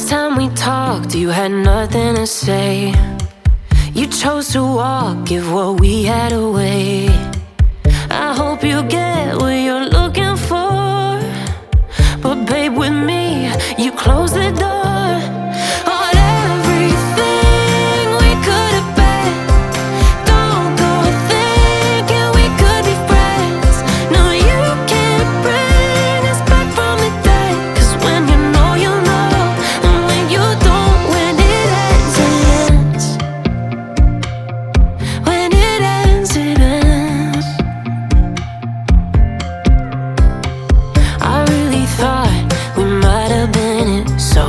Last time we talked, you had nothing to say. You chose to walk, give what we had away. I hope you get what you're looking for, but babe, with me, you close the door on everything we could have been. Don't go thinking we could be friends. No, you can't bring us back from the dead. 'Cause when you know, you know, and when you don't, when it ends, it ends. When it ends, it ends. I really thought we might have been it, so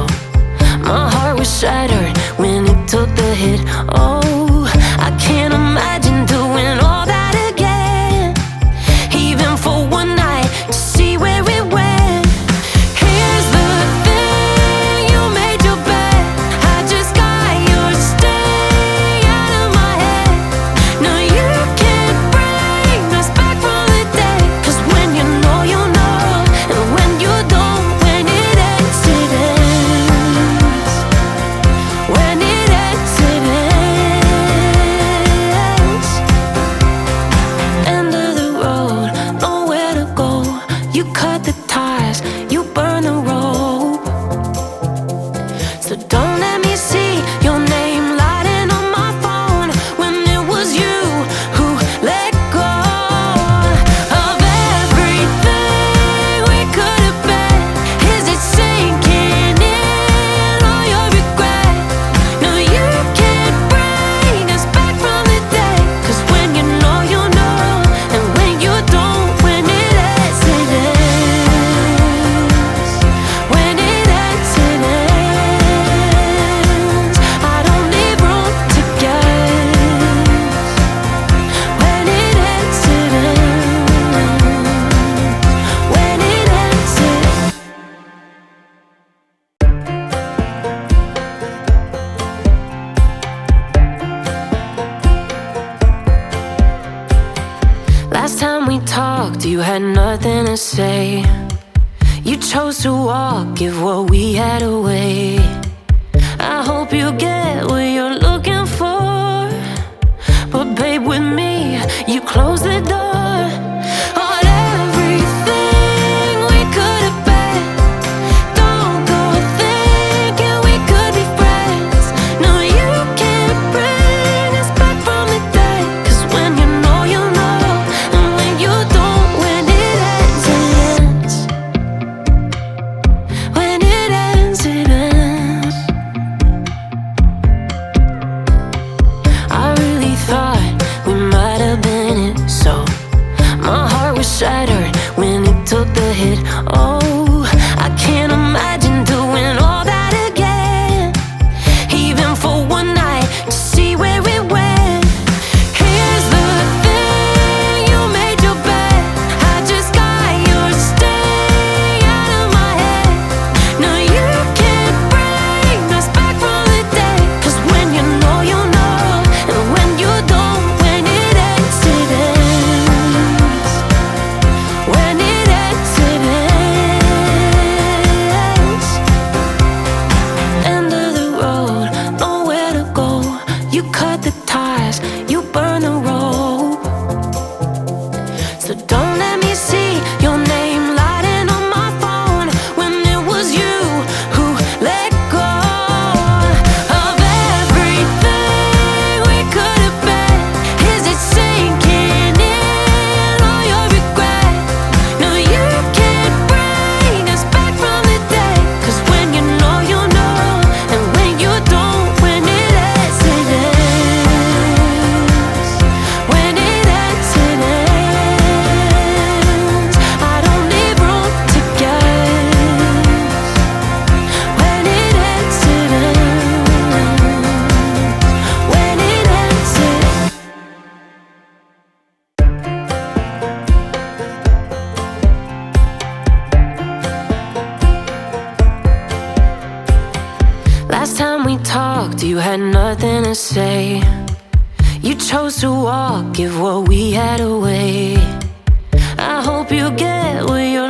my heart was shattered when it took the hit. Oh, I can't imagine doing all that again, even for one night, to see where it went. Here's the thing, you made your bed, I just got your stay out of my head. No, you can't bring us back from the dead. 'Cause when you know, you know, and when you don't, when it ends, it ends. When it ends, it ends. End of the road, nowhere to go. You cut the ties, you burn the rope. So don't let me see your name lighting on my phone when it was you who let go of everything we could have been. Is it sinking in all your regret? No, you can't bring us back from the dead. 'Cause when you know, you know, and when you don't, when it ends, it ends. When it ends, it ends. I don't leave room to guess. When it ends, it ends. When it ends, it ends. Last time we talked, you had nothing to say. You chose to walk, give what we had away. I hope you get what you're looking for, but babe, with me, you close the door on everything we could have been. Don't go thinking we could be friends. No, you can't bring us back from the dead. 'Cause when you know, you know, and when you don't, when it ends, it ends. When it ends, it ends. I really thought we might have been it, so my heart was shattered when it took the hit. Oh, I can't imagine doing all that again, even for one night, to see where it went. Here's the thing, you made your bed, I just got your stay out of my head. No, you can't bring us back from the dead. 'Cause when you know, you know, and when you don't, when it ends, it ends. When it ends, it ends. End of the road, nowhere to go. You cut the ties, you burn the rope. So don't let me see your name lighting on my phone when it was you who let go of everything we could have been. Is it sinking in all your regret? No, you can't bring us back from the dead. 'Cause when you know, you know, and when you don't, when it ends, it ends. When it ends, it ends. I don't leave room to guess. When it ends, it ends. When it ends, it ends. Last time we talked, you had nothing to say. You chose to walk, give what we had away. I hope you get what you're